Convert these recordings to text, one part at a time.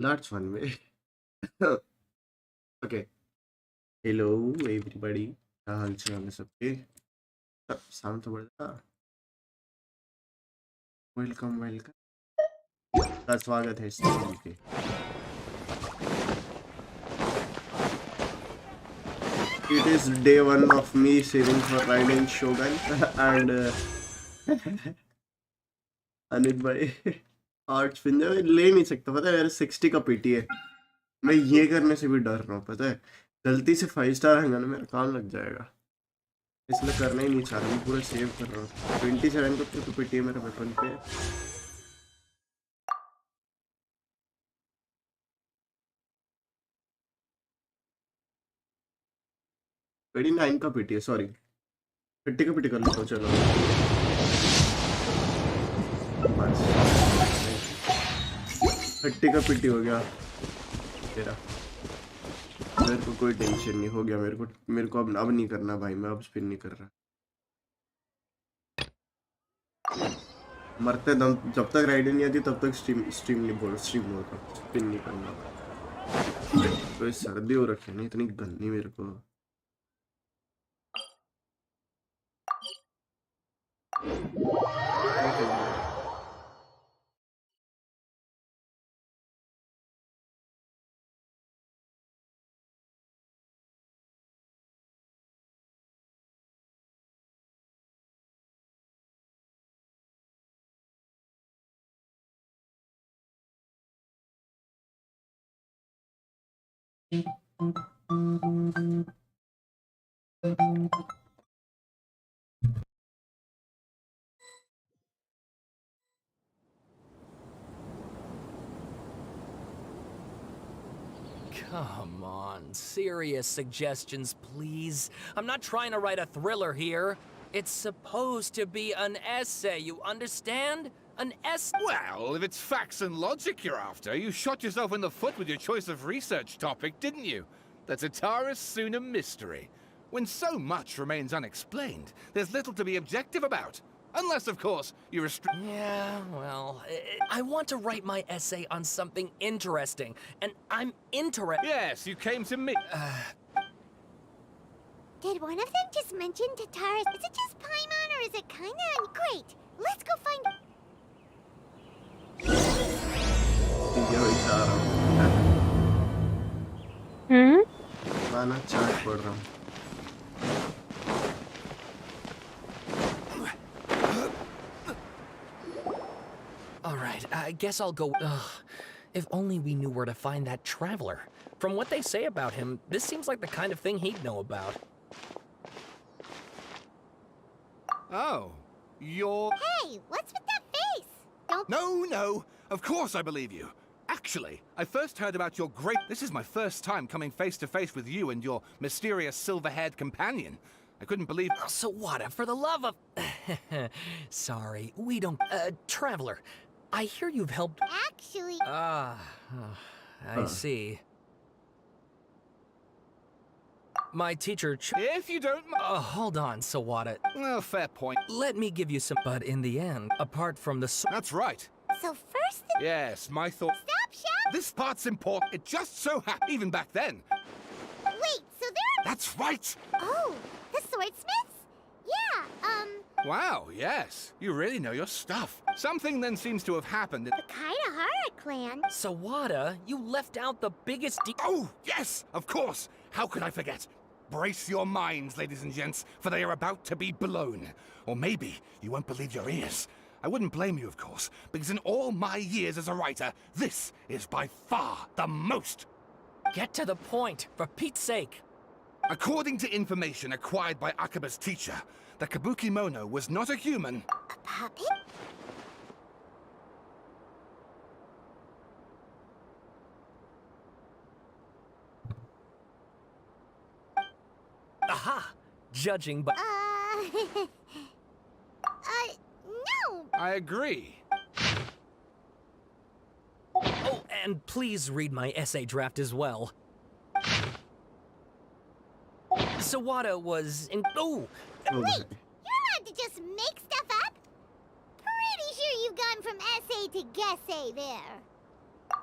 That's one way. Okay. Hello, everybody. क्या हाल चाल है सबके? साउंड तो बढ़िया. Welcome welcome. का स्वागत है स्ट्रीम पे. It is day one of me saving for riding Shogun and Anil भाई आर्ट स्पिन ले नहीं सकता. पता है मेरा 60 का पीटी है. मैं ये करने से भी डर रहा हूँ. पता है गलती से 5 स्टार हैंगा ना मेरा काम लग जाएगा. इसलिए करना ही नहीं चाह रहा. मैं पूरा सेव कर रहा हूँ. 27 को तो पीटी है मेरे वेपन पे. 29 का पीटी है. सॉरी 30 का पीटी कर लेता हूँ. चलो बस 30 का पीटी हो गया तेरा. मेरे को कोई टेंशन नहीं. हो गया मेरे को अब नहीं करना भाई. मैं अब स्पिन नहीं कर रहा. मरते दम जब तक राइड नहीं आती तब तक स्ट्रीम नहीं होगा. स्पिन नहीं करना. कोई सर्दी हो रखी है ना इतनी गंदी मेरे को. Come on, serious suggestions, please. I'm not trying to write a thriller here. It's supposed to be an essay, you understand? An essay. Well, if it's facts and logic you're after, you shot yourself in the foot with your choice of research topic, didn't you? The Tataris Suna mystery. When so much remains unexplained, there's little to be objective about. Unless, of course, you restrict. Yeah, well, I want to write my essay on something interesting, and I'm interested. Yes, you came to me. Did one of them just mention Tataris? Is it just Paimon or is it kinda great? Let's go find. गाना चाट पढ़ रहा हूँ. Alright, I guess I'll go. Ugh, if only we knew where to find that traveler. From what they say about him, this seems like the kind of thing he'd know about. Oh, you're. Hey, what's with that face? Don't. No, of course I believe you. Actually, I first heard about your great. This is my first time coming face to face with you and your mysterious silver-haired companion. I couldn't believe. So what? For the love of. Sorry, we don't. Traveler, I hear you've helped. Actually. I see. My teacher. If you don't. Hold on, Sawada. Well, fair point. Let me give you some. But in the end, apart from the. That's right. So first the. Yes, my thought. Stop shouting! This part's important. It just so happened, even back then. Wait, so there. That's right. Oh, the swordsmiths? Yeah. Wow, yes. You really know your stuff. Something then seems to have happened. The Kaidahara clan. Sawada, you left out the biggest. Oh, yes, of course. How could I forget? Brace your minds, ladies and gents, for they are about to be blown. Or maybe you won't believe your ears. I wouldn't blame you, of course, because in all my years as a writer, this is by far the most. Get to the point, for Pete's sake. According to information acquired by Akaba's teacher, the Kabuki Mono was not a human. A puppet? Aha! Judging by. No. I agree. Oh, and please read my essay draft as well. Sawada was in. Oh! Wait, you're allowed to just make stuff up? Pretty sure you've gone from essay to guessay there.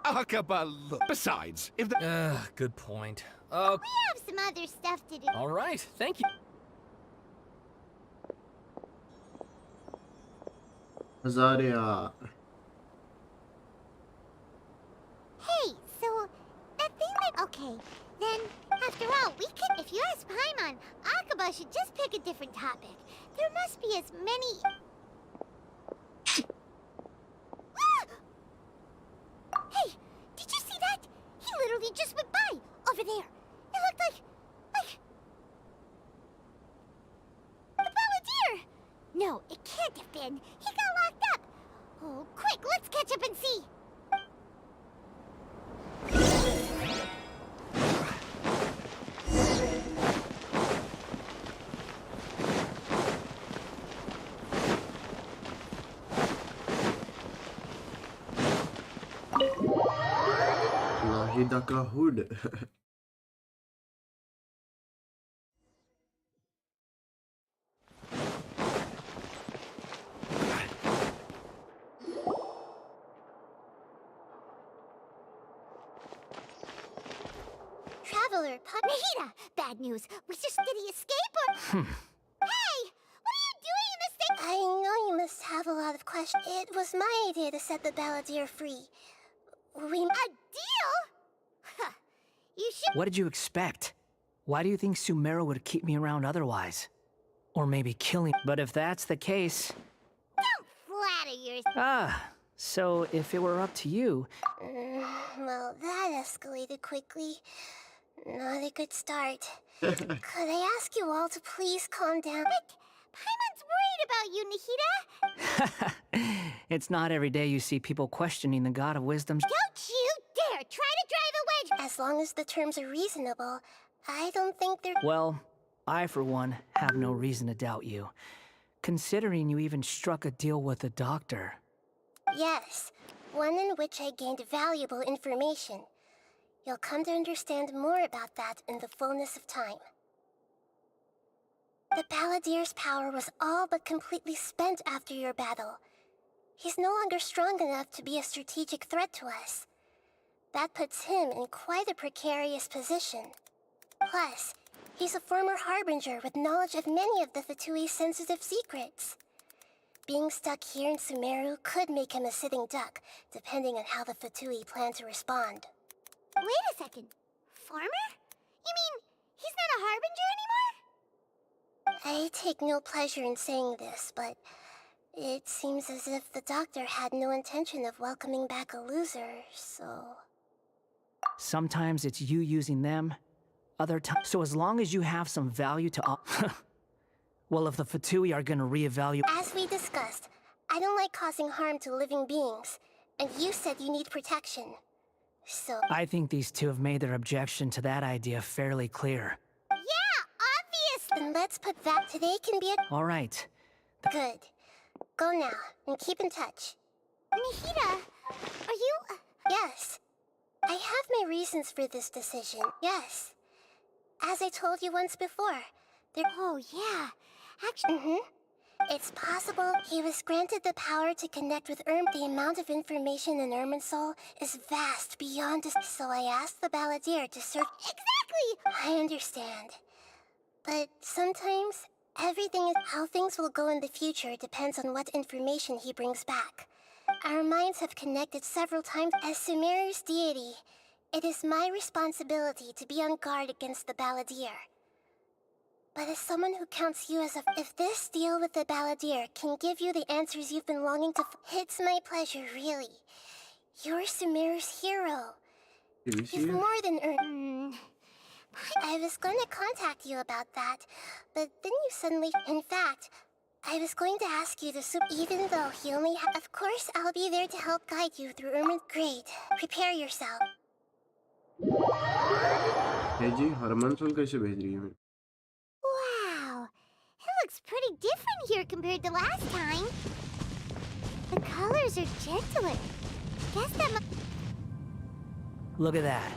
Akaba, look. Besides, if the... Good point. Oh, We have some other stuff to do. all right. Thank you. Azaria. Hey, so that thing that... Okay, then, after all, we could... If you ask Paimon, Akaba should just pick a different topic. There must be as many... Hey, did you see that? He literally just went by, over there. It looked like... The Balladeer! No, it can't have been. He got locked up. Oh, quick, let's catch up and see. Lahidaka Hood. Traveler, Nahida! Bad news. Did he escape or... Hey! What are you doing in this thing? I know you must have a lot of questions. It was my idea to set the Balladeer free. A deal? Huh. You should... What did you expect? Why do you think Sumeru would keep me around otherwise? Or maybe killing... But if that's the case... Don't flatter yourself. Ah, so if it were up to you... Well, that escalated quickly. Not a good start. Could I ask you all to please calm down? But Paimon's worried about you, Nahida. It's not every day you see people questioning the god of wisdom. Don't you dare try to drive a wedge! As long as the terms are reasonable, I don't think they're... Well, I, for one, have no reason to doubt you. Considering you even struck a deal with the doctor. Yes, one in which I gained valuable information. You'll come to understand more about that in the fullness of time. The Balladeer's power was all but completely spent after your battle. He's no longer strong enough to be a strategic threat to us. That puts him in quite a precarious position. Plus, he's a former Harbinger with knowledge of many of the Fatui's sensitive secrets. Being stuck here in Sumeru could make him a sitting duck, depending on how the Fatui plan to respond. Wait a second. Farmer? You mean he's not a Harbinger anymore? I take no pleasure in saying this, but it seems as if the doctor had no intention of welcoming back a loser, so... Sometimes it's you using them, other times... So as long as you have some value to... Well, if the Fatui are gonna reevaluate... As we discussed, I don't like causing harm to living beings, and you said you need protection. So... I think these two have made their objection to that idea fairly clear. Yeah, obvious! Then let's put that... Today can be a... All right. Good. Go now, and keep in touch. Nahida, are you... Yes. I have my reasons for this decision, yes. As I told you once before, there... Oh, yeah. Actually... It's possible he was granted the power to connect with The amount of information in Irminsul is vast beyond... So I asked the Balladeer to search... Exactly! I understand. But sometimes, everything is... How things will go in the future depends on what information he brings back. Our minds have connected several times. As Sumeru's deity, it is my responsibility to be on guard against the Balladeer. But as someone who counts you as a... If this deal with the Balladeer can give you the answers you've been longing to... It's my pleasure, really. You're Sumeru's hero. You've more than earned... I was going to contact you about that, but then you suddenly... In fact, I was going to ask you to even though he only Of course, I'll be there to help guide you through Irmin... Great. Prepare yourself. जी हरमन कैसे भेज रही है? Wow. It looks pretty different here compared to last time. The colors are gentler. Guess that Look at that.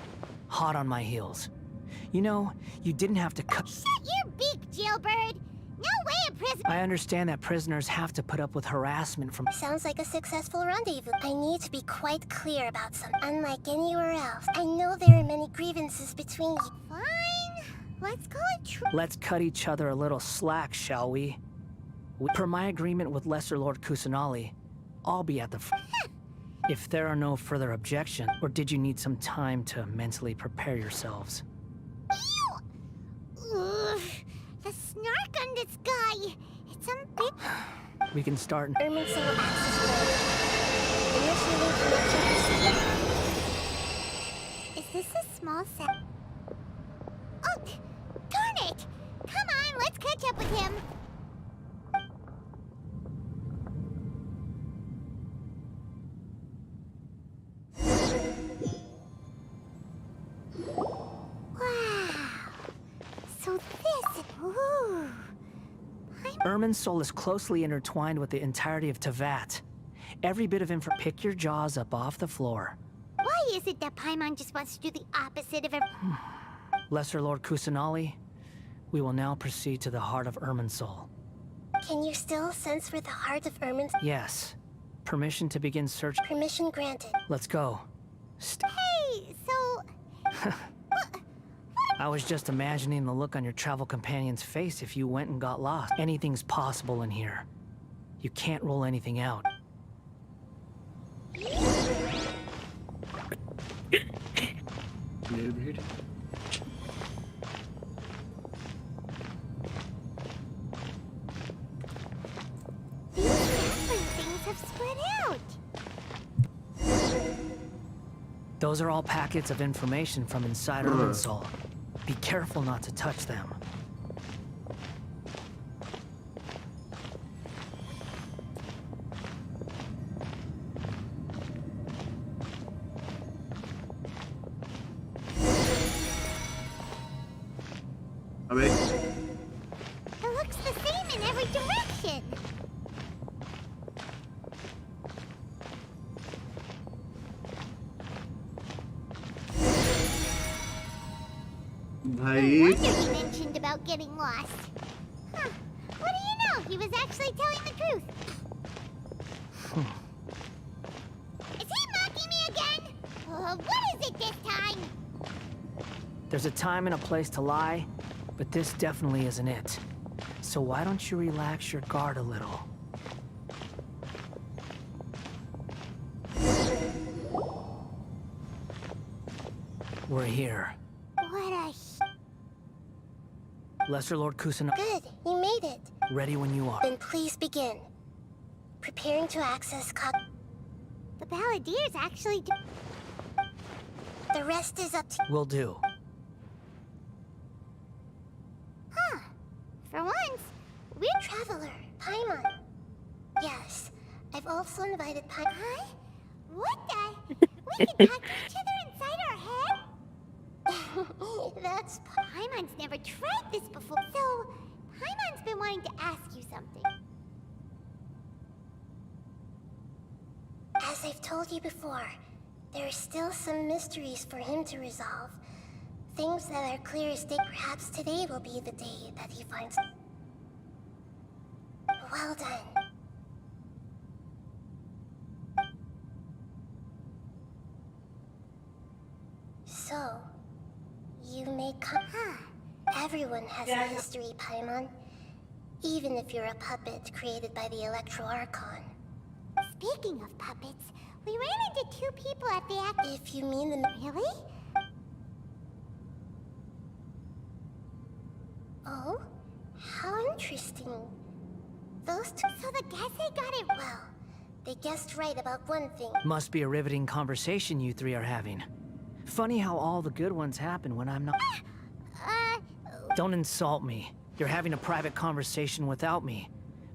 Hot on my heels. You know, you didn't have to cut... Shut your beak, jailbird! No way a prisoner. I understand that prisoners have to put up with harassment from. Sounds like a successful rendezvous. I need to be quite clear about something. Unlike anywhere else, I know there are many grievances between you. Fine. Let's call it true. Let's cut each other a little slack, shall we? Per my agreement with Lesser Lord Kusanali, I'll be at the if there are no further objections, or did you need some time to mentally prepare yourselves? Ugh, the snark on this guy. It's some big. We can start. Erminson access mode. Initiating connection received. Is this a small set? Oh, darn it! Come on, let's catch up with him. Wow. So this. Ooh. Irminsul is closely intertwined with the entirety of Teyvat. Every bit of info. Pick your jaws up off the floor. Why is it that Paimon just wants to do the opposite of everything? Lesser Lord Kusanali, we will now proceed to the heart of Irminsul. Can you still sense where the heart of Ermin's... Yes. Permission to begin search. Permission granted. Let's go. Hey, so... I was just imagining the look on your travel companion's face if you went and got lost. Anything's possible in here. You can't rule anything out. Maybe. These sapling things have spread out. Those are all packets of information from inside Irminsul. Be careful not to touch them. अबे It looks the same in every direction. No भाई wonder he mentioned about getting lost. Huh. What do you know? He was actually telling the truth. Is he mocking me again? What is it this time? There's a time and a place to lie, but this definitely isn't it. So why don't you relax your guard a little? We're here. What a Lesser Lord Kusanali, Good, you made it. ready when you are. Then please begin. Preparing to access The Balladeers actually do... The rest is up to... Will do. Huh. For once, we're traveler, Paimon. Yes, I've also invited Paimon. Huh? What the? We can talk to each other inside our head? That's... Paimon's never tried this before. So, Paimon's been wanting to ask you something. As I've told you before, there are still some mysteries for him to resolve. Things that are clear as day. Perhaps today will be the day that he finds... Well done. So, you may come... Everyone has a history, Paimon. Even if you're a puppet created by the Electro Archon. Speaking of puppets, we ran into two people at the act... If you mean them... Really? Oh? How interesting. Those two... So the Gese got it well. They guessed right about one thing. Must be a riveting conversation you three are having. Funny how all the good ones happen when I'm not. Don't insult me. You're having a private conversation without me.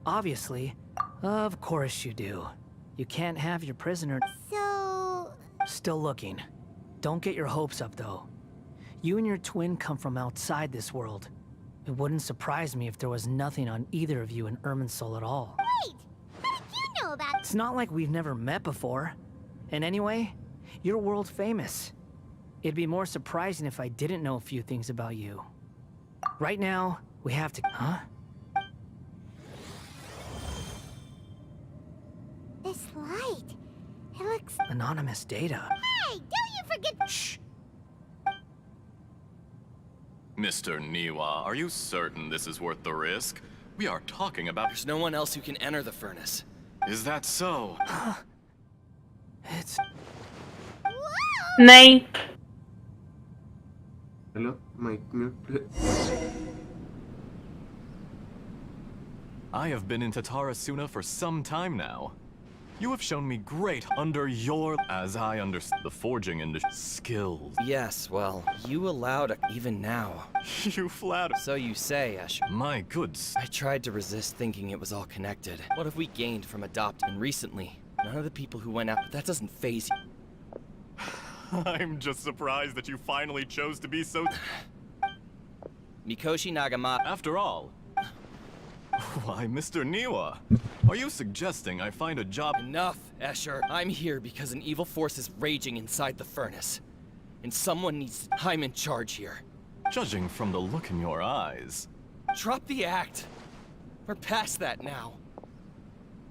Obviously. Of course you do. You can't have your prisoner. So... Still looking. Don't get your hopes up, though. You and your twin come from outside this world. It wouldn't surprise me if there was nothing on either of you in Irminsul at all. Wait! How did you know about... It's not like we've never met before. And anyway, you're world famous. It'd be more surprising if I didn't know a few things about you. Right now, we have to... Huh? this light? It looks... Anonymous data. Hey, don't you forget... Shh. Mr. Niwa, are you certain this is worth the risk? We are talking about... There's no one else who can enter the furnace. Is that so? It's... नहीं. Hello, mic mute. I have been in Tatarasuna for some time now. You have shown me great under your, as I understand, the forging industry skills. Yes, well, you allowed it even now. You flatter. So you say, Ash. My goods. I tried to resist thinking it was all connected. What have we gained from adopting? And recently, none of the people who went out, but that doesn't faze you. I'm just surprised that you finally chose to be so... Mikoshi Nagamata. After all... Why, Mr. Niwa, are you suggesting I find a job... Enough, Escher. I'm here because an evil force is raging inside the furnace. And someone needs to... I'm in charge here. Judging from the look in your eyes... Drop the act. We're past that now.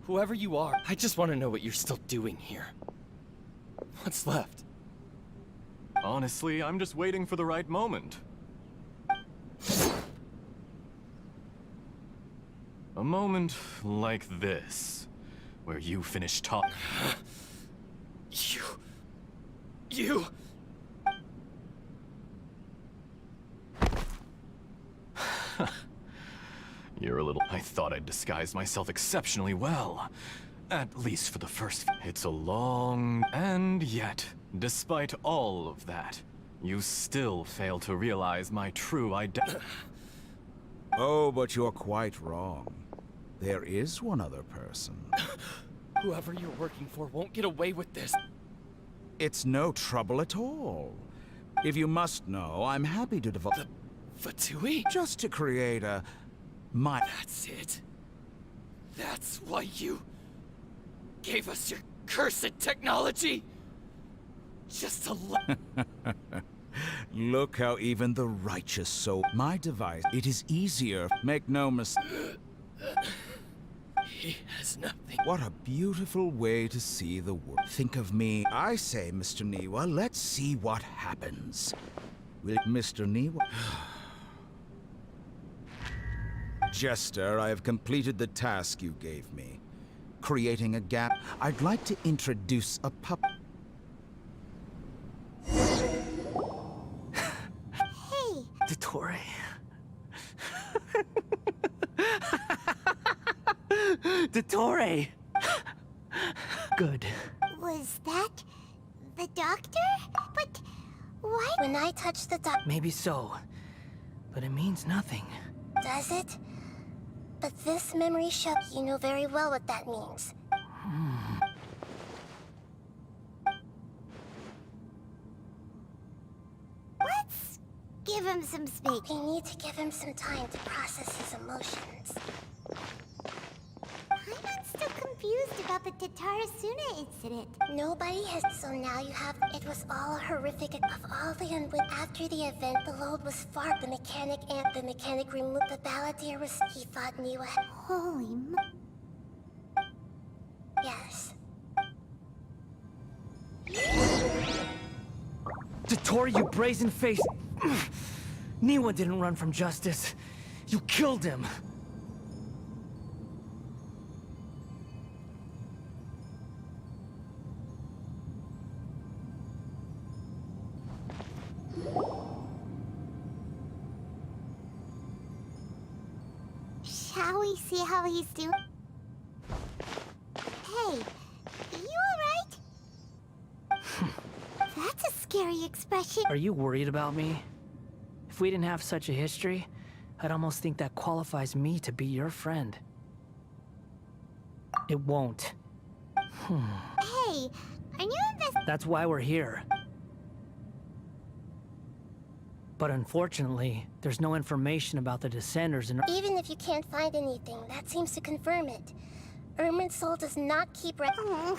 Whoever you are, I just want to know what you're still doing here. What's left? Honestly, I'm just waiting for the right moment. A moment like this, where you finish talking. You... You're a little... I thought I'd disguised myself exceptionally well. At least for the first... It's a long... And yet, despite all of that, you still fail to realize my true identity. Oh, but you're quite wrong. There is one other person. Whoever you're working for won't get away with this. It's no trouble at all. If you must know, I'm happy to devote... Fatui? Just to create a... That's it. That's why you... gave us your cursed technology? Just to Look how even the righteous soul... My device, it is easier. Make no mistake. He has nothing. What a beautiful way to see the world. Think of me. I say, Mr. Niwa, let's see what happens. Will Mr. Niwa... Jester, I have completed the task you gave me. Creating a gap. I'd like to introduce a pup... Hey, Dottore. Dottore! Good. was that the doctor? But why? When I touch the doctor, Maybe so. But it means nothing. does it? But this memory shows you know very well what that means. Let's give him some space. We need to give him some time to process his emotions. I'm still confused about the Tatarasuna incident. Nobody has, so now you have, it was all horrific. Of all the after the event, the load was far. The mechanic removed the balladeer was, he thought Niwa had. Holy Yes. Dottore, you brazen face! Niwa didn't run from justice. You killed him! Shall we see how he's doing? Hey, you alright? That's a scary expression. Are you worried about me? If we didn't have such a history, I'd almost think that qualifies me to be your friend. It won't. Hey, are you That's why we're here. But unfortunately, there's no information about the Descenders and... Even if you can't find anything, that seems to confirm it. Irmin's soul does not keep Oh,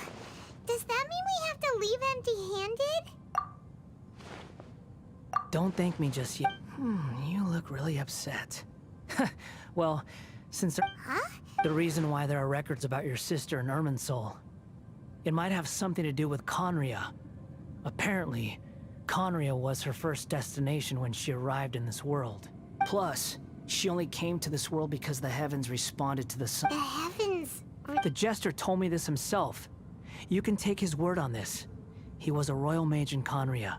does that mean we have to leave empty-handed? Don't thank me just yet. You look really upset. Well, since... Huh? The reason why there are records about your sister and Irmin's soul. It might have something to do with Conria. Apparently, Conria was her first destination when she arrived in this world. Plus, she only came to this world because the heavens responded to the sun. The heavens... The Jester told me this himself. You can take his word on this. He was a royal mage in Conria.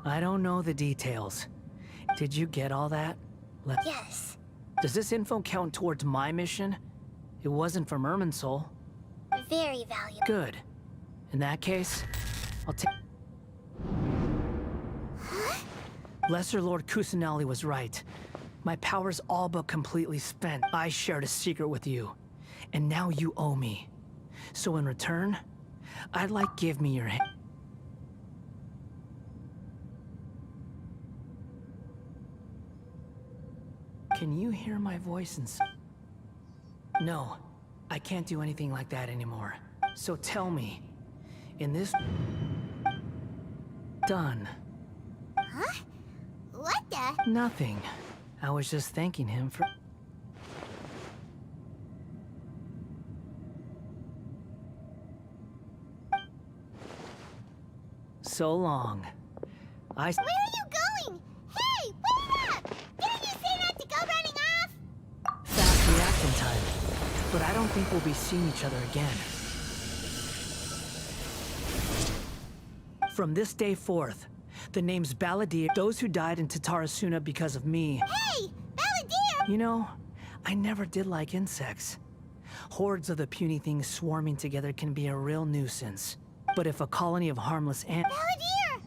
I don't know the details. Did you get all that? Yes. Does this info count towards my mission? It wasn't from Irminsul. Very valuable. Good. In that case, I'll take... Lesser Lord Kusanali was right. My power's all but completely spent. I shared a secret with you, and now you owe me. So in return, I'd like give me your hand. Can you hear my voice inside? No, I can't do anything like that anymore. So tell me, in this... Done. Huh? What the? Nothing. I was just thanking him for... So long. Where are you going? Hey, wait up! Didn't you say not to go running off? Fast reaction time. But I don't think we'll be seeing each other again. From this day forth, the name's Balladeer. Those who died in Tatarasuna because of me. Hey, Balladeer! You know, I never did like insects. Hordes of the puny things swarming together can be a real nuisance. But if a colony of harmless ants... Balladeer!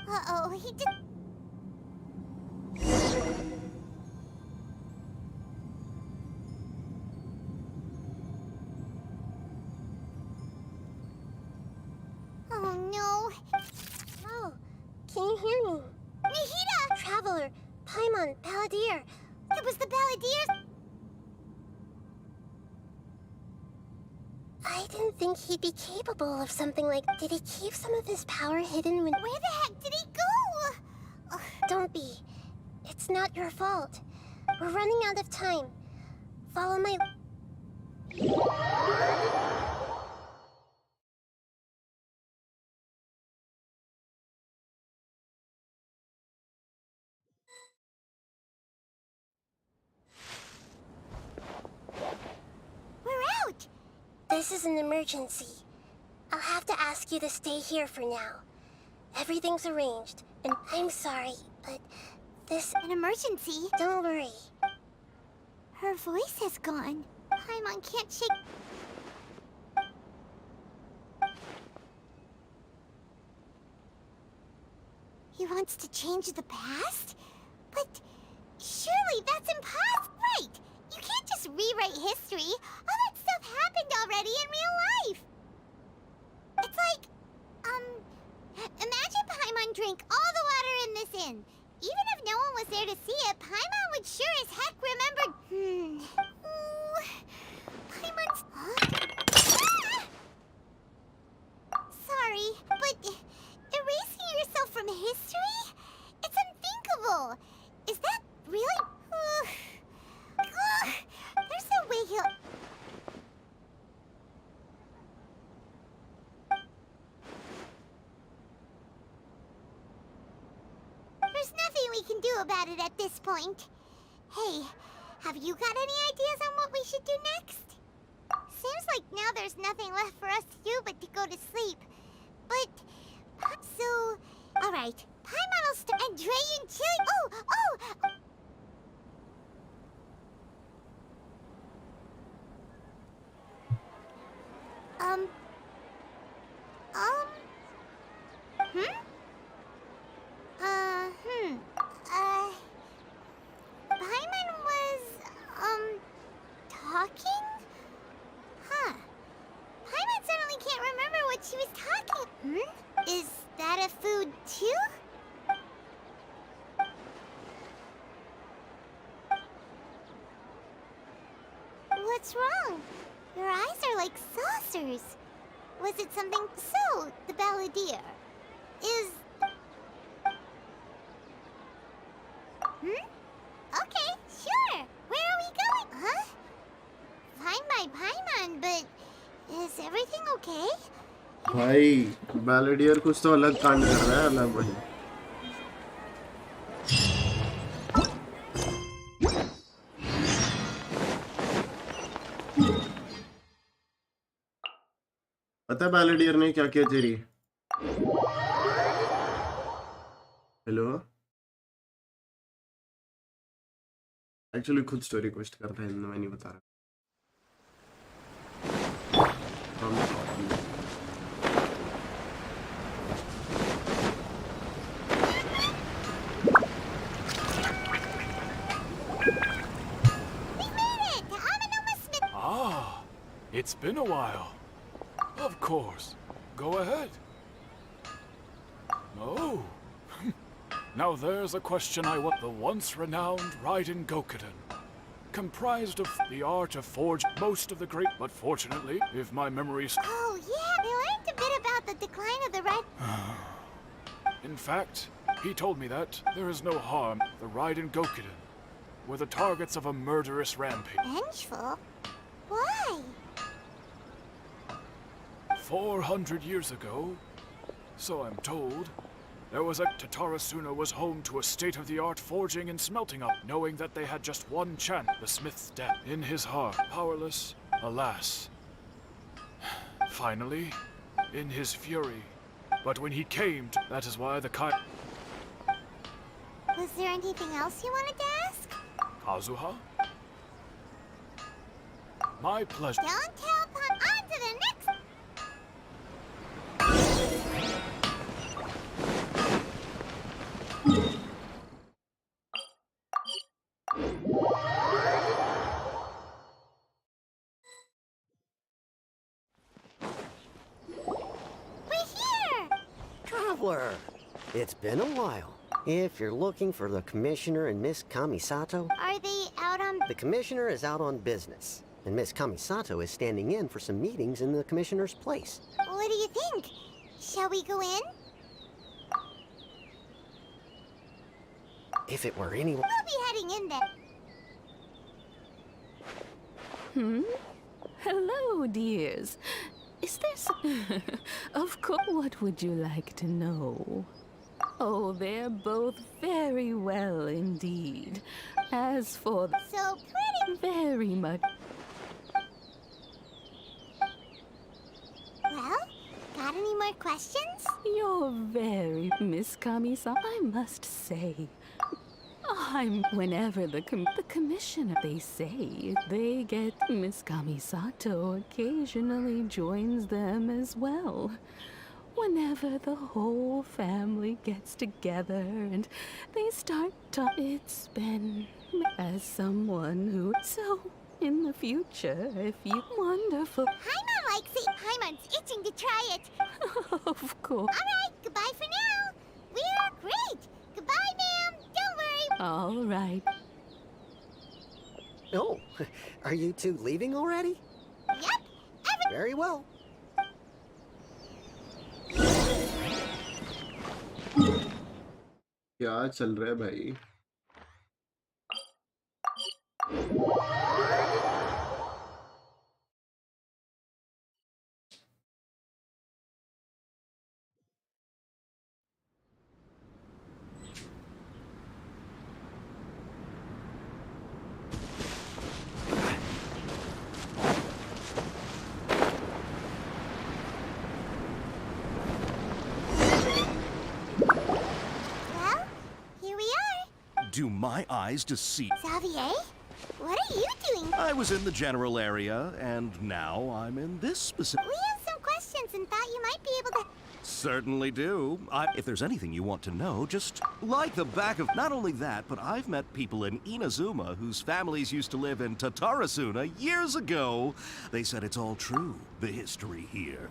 Uh-oh, he did... Oh, no. Oh, can you hear me? Nahida! Traveler, Paimon, Balladeer. It was the Balladeers... I didn't think he'd be capable of something like... Did he keep some of his power hidden when... Where the heck did he go? Don't be. It's not your fault. We're running out of time. Follow my... We're out! This is an emergency. I'll have to ask you to stay here for now. Everything's arranged, and I'm sorry, but this... An emergency? Don't worry. Her voice has gone. Paimon can't shake... He wants to change the past? But surely that's impossible! Right! You can't just rewrite history. All that stuff happened already in real life. It's like, imagine Paimon drank all the water in this inn. Even if no one was there to see it, Paimon would sure as heck remember... Ooh, Paimon's... Huh? Ah! Sorry, but erasing yourself from history? It's unthinkable. Is that really... There's no way he'll... There's nothing we can do about it at this point. Hey, have you got any ideas on what we should do next? Seems like now there's nothing left for us to do but to go to sleep. But... So... Alright, Paimon will start... And Dre and Chili... Paimon was, talking? Huh. Paimon suddenly can't remember what she was talking... Is that a food, too? What's wrong? Your eyes are like saucers. Was it something... So, the Balladeer is... Okay, sure. Where are we going? Huh? Fine by Paimon, but... Is everything okay? भाई बैलेडियर कुछ तो अलग कांड कर रहा है, अलग भाई। पता है बैलेडियर ने क्या किया तेरी? हेलो, एक्चुअली खुद स्टोरी क्वेस्ट करता है, मैं नहीं बता रहा। Ah, it's been a while. Of course. Go ahead. Oh. Now there's a question I want. The once renowned Raiden Gokuden, comprised of the art of forge most of the great, but fortunately, if my memories... Oh, yeah, we learned a bit about the decline of the Red... In fact, he told me that there is no harm. The Raiden Gokuden were the targets of a murderous rampage. Vengeful? Why? 400 years ago, so I'm told, there was a Tatarasuna was home to a state-of-the-art forging and smelting up, knowing that they had just one chance, the smith's death. In his heart, powerless, alas. Finally, in his fury. But when he came to, that is why the Was there anything else you wanted to ask? Kazuha? My pleasure. Don't tell Pop. On to the next... We're here! Traveler, it's been a while. If you're looking for the Commissioner and Miss Kamisato, Are they out on... the Commissioner is out on business, and Miss Kamisato is standing in for some meetings in the Commissioner's place. What do you think? Shall we go in? If it were anyone... We'll be heading in then. Hello, dears. Is there some... Of course, what would you like to know? Oh, they're both very well indeed. As for the... So pretty. Very much... Well, got any more questions? You're very... Miss Kami-san, I must say... Whenever the commissioner, they say, they get Miss Kamisato occasionally joins them as well. Whenever the whole family gets together and they start it's been as someone who... So, in the future, if you... Wonderful. Paimon likes it. Paimon's itching to try it. Of course. All right, goodbye for now. We're great. Goodbye, ma'am. Don't worry. All right. Oh, are you two leaving already? Yep. Very well. क्या चल रहा है भाई? Well, here we are. Do my eyes deceive? Xavier, what are you doing? I was in the general area, and now I'm in this specific... We have some questions and thought you might be able to... Certainly do. If there's anything you want to know, just like the back of... Not only that, but I've met people in Inazuma whose families used to live in Tatarasuna years ago. They said it's all true, the history here.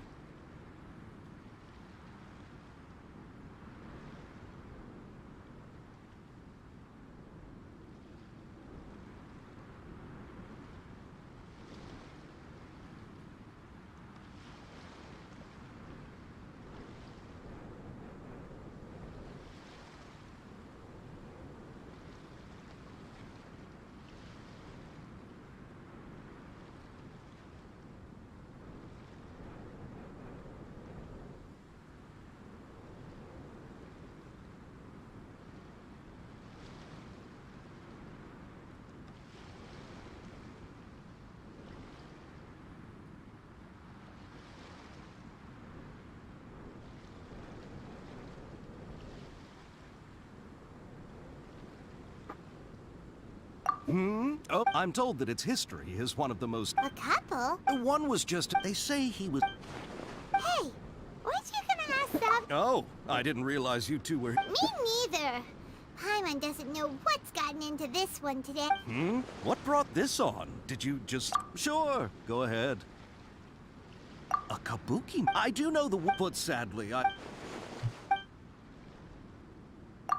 Oh, I'm told that its history is one of the most... A couple? One was just... They say he was... Hey, weren't you gonna ask them? Oh, I didn't realize you two were... Me neither. Paimon doesn't know what's gotten into this one today. What brought this on? Did you just... Sure, go ahead. A kabuki? I do know the... But sadly, I...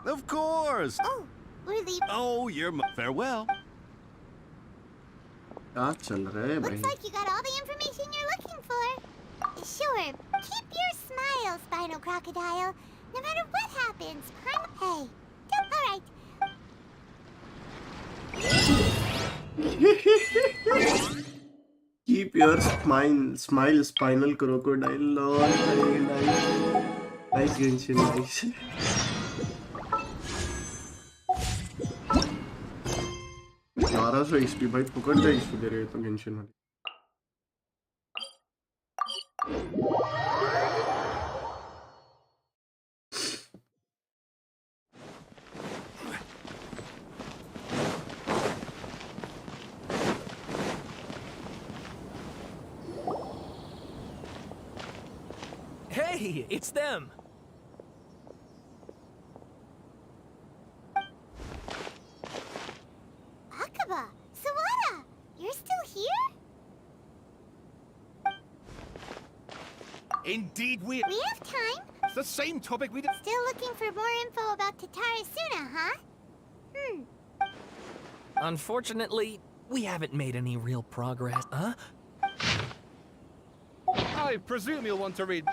Of course! Oh, we're leaving. Oh, farewell. क्या चल रहा है भाई? Looks like you got all the information you're looking for. Sure, keep your smile, Spinal Crocodile. No matter what happens, Hey, all right. Keep your smile, spinal crocodile. Lol, nice Genshin, nice. 1100 XP भाई फुकट का XP दे रहे हैं तो Genshin वाले. Hey, it's them. Akaba, Sawada, you're still here? Indeed, we have time. It's the same topic we did. Still looking for more info about Tatarasuna, huh? Unfortunately, we haven't made any real progress. Huh? I presume you'll want to read.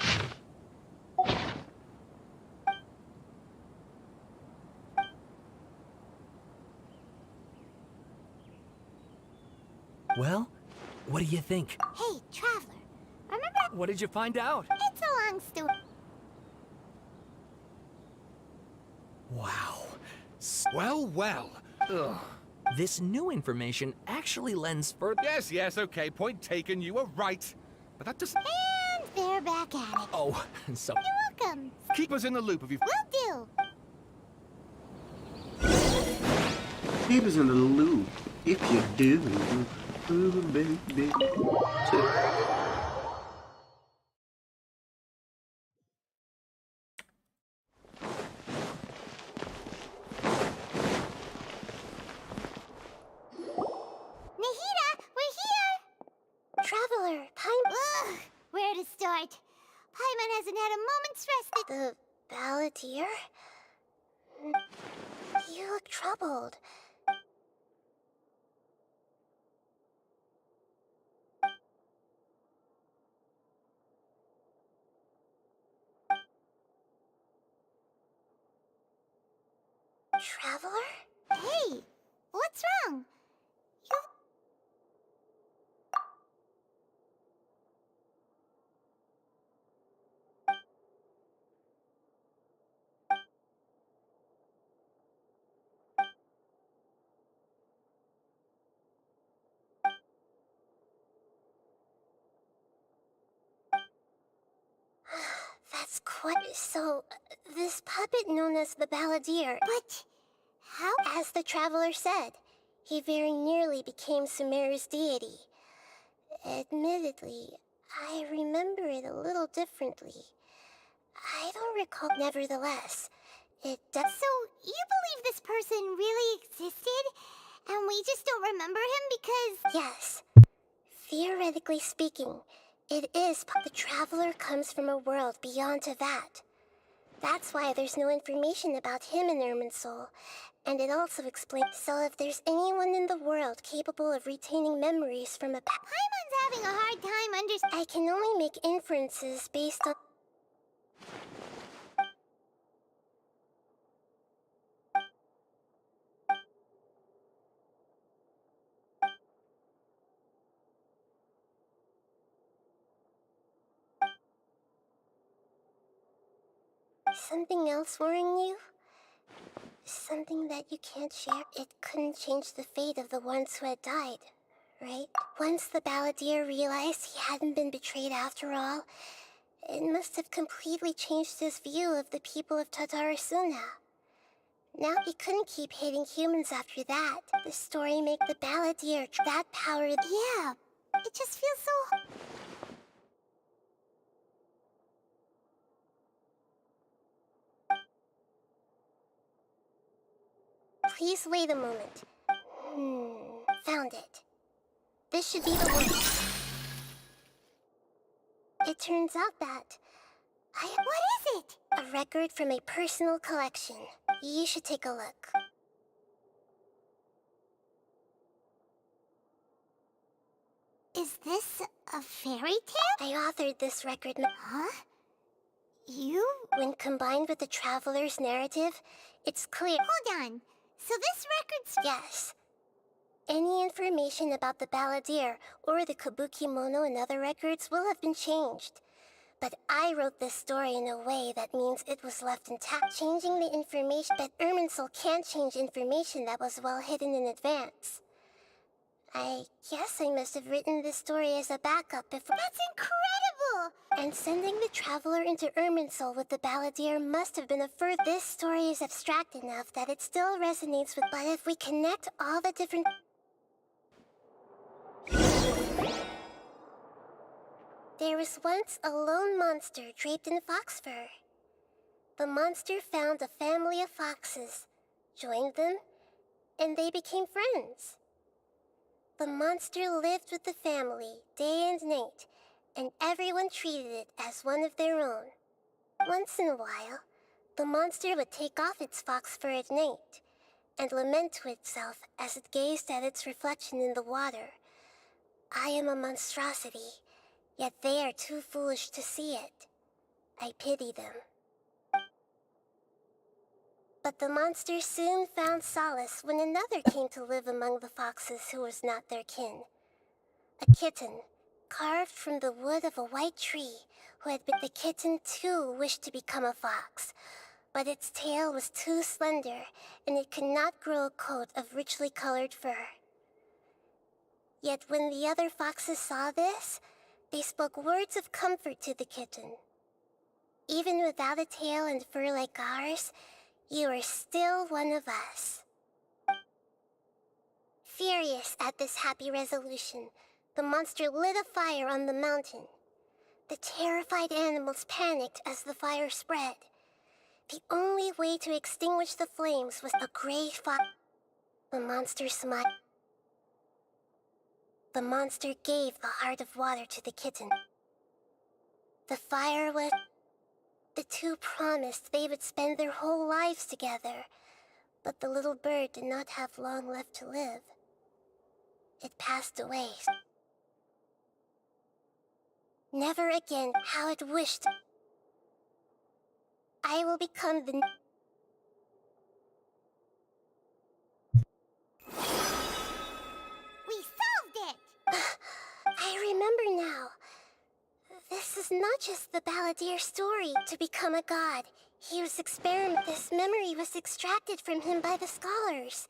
Well, what do you think? Hey, Traveler, remember? What did you find out? It's a long story. Wow. Well. Ugh. This new information actually lends further. Yes, okay, point taken, you were right. But that doesn't... And they're back at it. Oh, so... You're welcome. Keep us in the loop if you... Will do. Keep us in the loop if you do. Ooh, baby. Traveler, Paimon. Where to start? Paimon hasn't had a moment's rest. The Balladeer? You look troubled. Traveler? Hey, what's wrong? That's quite... So, this puppet known as the Balladeer... But... how? As the Traveler said, he very nearly became Sumeru's deity. Admittedly, I remember it a little differently. I don't recall... Nevertheless, it does... So, you believe this person really existed? And we just don't remember him because... Yes. Theoretically speaking, it is... The Traveler comes from a world beyond to that. That's why there's no information about him in Irminsul. And it also explains... So if there's anyone in the world capable of retaining memories from a... Paimon's having a hard time I can only make inferences based on... Something else worrying you? Something that you can't share? It couldn't change the fate of the ones who had died, right? Once the Balladeer realized he hadn't been betrayed after all, it must have completely changed his view of the people of Tatarasuna. Now he couldn't keep hating humans after that. The story make the Balladeer that power. Yeah, it just feels so... Please wait a moment. Found it. This should be the one. It turns out that... What is it? A record from a personal collection. You should take a look. Is this a fairy tale? I authored this record. Huh? You? When combined with the Traveler's narrative, it's clear. Hold on. So this record's... Yes. Any information about the Balladeer or the Kabuki Mono and other records will have been changed. But I wrote this story in a way that means it was left intact. Changing the information, but Irminsul can't change information that was well hidden in advance. I guess I must have written this story as a backup before— That's incredible! And sending the Traveler into Irminsul with the Balladeer must have been a further— This story is abstract enough that it still resonates with— But if we connect all the different— There was once a lone monster draped in fox fur. The monster found a family of foxes, joined them, and they became friends. The monster lived with the family day and night, and everyone treated it as one of their own. Once in a while, the monster would take off its fox fur at night and lament to itself as it gazed at its reflection in the water. I am a monstrosity, yet they are too foolish to see it. I pity them. But the monster soon found solace when another came to live among the foxes who was not their kin. A kitten, carved from the wood of a white tree, who had been— The kitten too wished to become a fox, but its tail was too slender, and it could not grow a coat of richly colored fur. Yet when the other foxes saw this, they spoke words of comfort to the kitten. Even without a tail and fur like ours, you are still one of us. Furious at this happy resolution, the monster lit a fire on the mountain. The terrified animals panicked as the fire spread. The only way to extinguish the flames was a gray fox. The monster smiled. The monster gave the heart of water to the kitten. The fire was... The two promised they would spend their whole lives together, but the little bird did not have long left to live. It passed away. Never again how it wished. I will become the... We solved it! I remember now. This is not just the Balladeer story. To become a god, he was This memory was extracted from him by the scholars.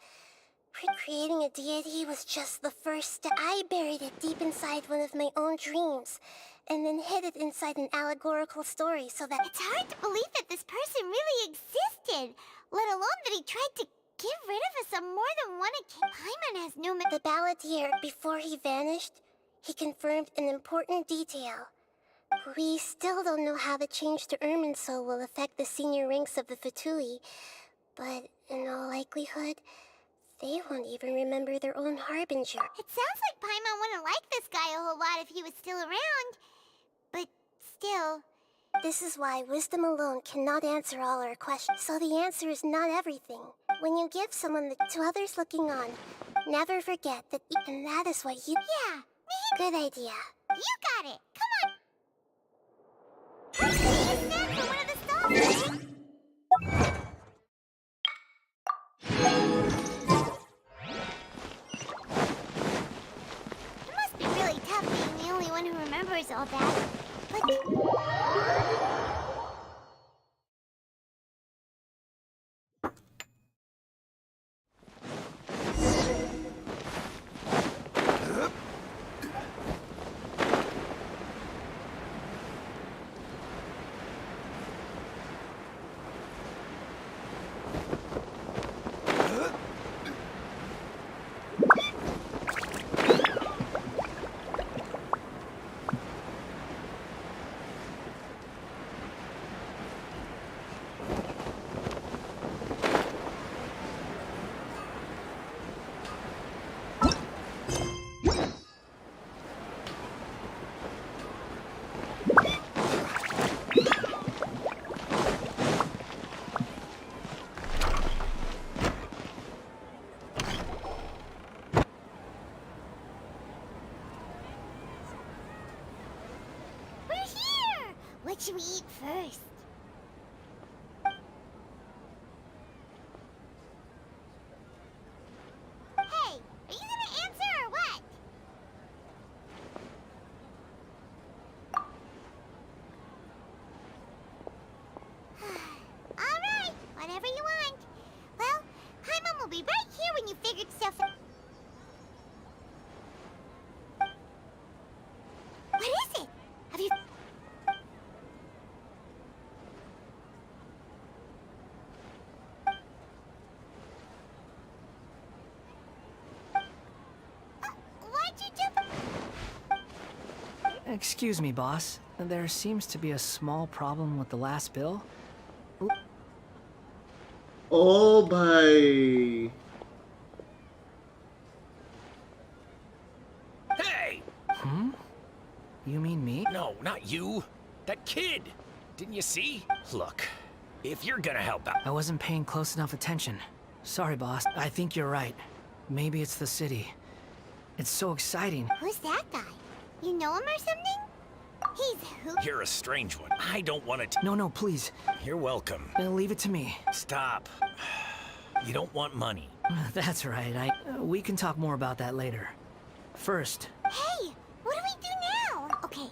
Creating a deity was just the first step. I buried it deep inside one of my own dreams, and then hid it inside an allegorical story so that... It's hard to believe that this person really existed, let alone that he tried to get rid of us on more than one occasion. Paimon has no... The Balladeer, before he vanished, he confirmed an important detail. We still don't know how the change to Irminsul will affect the senior ranks of the Fatui, but in all likelihood, they won't even remember their own harbinger. It sounds like Paimon wouldn't like this guy a whole lot if he was still around, but still... This is why wisdom alone cannot answer all our questions, so the answer is not everything. When you give someone to others looking on, never forget that... And that is what you... Yeah! Good idea. You got it! Come on! Let's go get a snack from one of the stalls! It must be really tough being the only one who remembers all that. But... What should we eat first? Hey, are you gonna answer or what? Alright, whatever you want. Well, Paimon will be right here when you figured stuff out. What is it? Have you... Why'd you jump... Excuse me, boss. There seems to be a small problem with the last bill. ओ भाई Hey! You mean me? No, not you. That kid. Didn't you see? Look, if you're gonna help out... I wasn't paying close enough attention. Sorry, boss. I think you're right. Maybe it's the city. It's so exciting. Who's that guy? You know him or something? He's who? You're a strange one. I don't want to... No, please. You're welcome. Leave it to me. Stop. You don't want money. That's right. We can talk more about that later. First, Hey, what do we do now? Okay.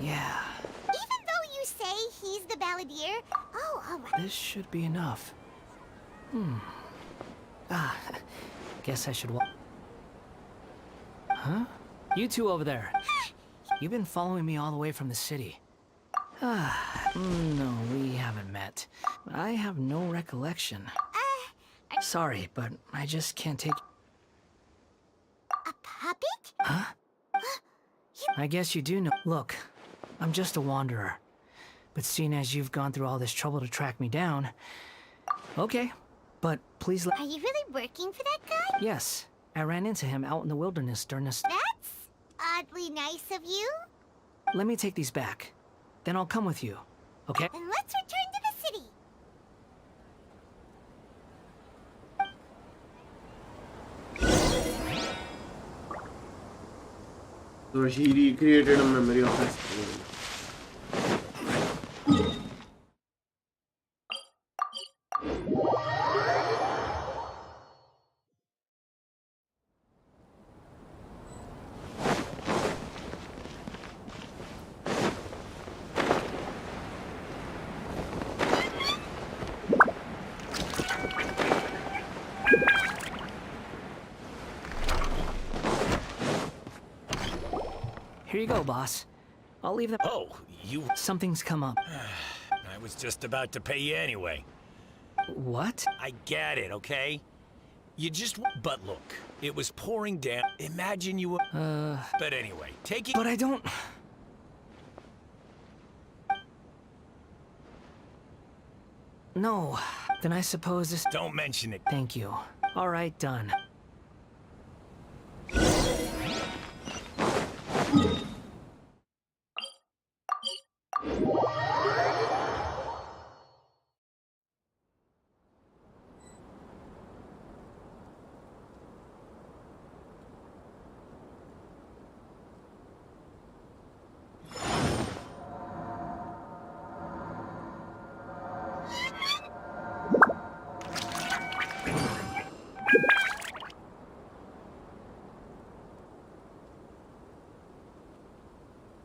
yeah, Even though you say he's the balladeer, oh, alright. this should be enough. Guess I should Huh? You two over there. You've been following me all the way from the city. No, we haven't met. I have no recollection. Sorry, but I just can't take... A puppet? Huh? I guess you do know. Look, I'm just a wanderer. But seeing as you've gone through all this trouble to track me down... Okay, but please let... Are you really working for that guy? Yes, I ran into him out in the wilderness during a... That's oddly nice of you. Let me take these back. Then I'll come with you, okay? Then let's return to the city. So he recreated a memory of his phone. Here you go, boss. I'll leave them... Oh, you... Something's come up. I was just about to pay you anyway. What? I get it, okay? You just... But look, it was pouring down. Imagine you were... But anyway, take it... But I don't... No. Then I suppose this... Don't mention it. Thank you. All right, done.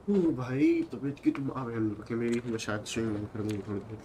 भाई तबीयत की तुम आगे हम रखे मेरी मैं शायद स्ट्रिंग नहीं करूंगी थोड़ी देर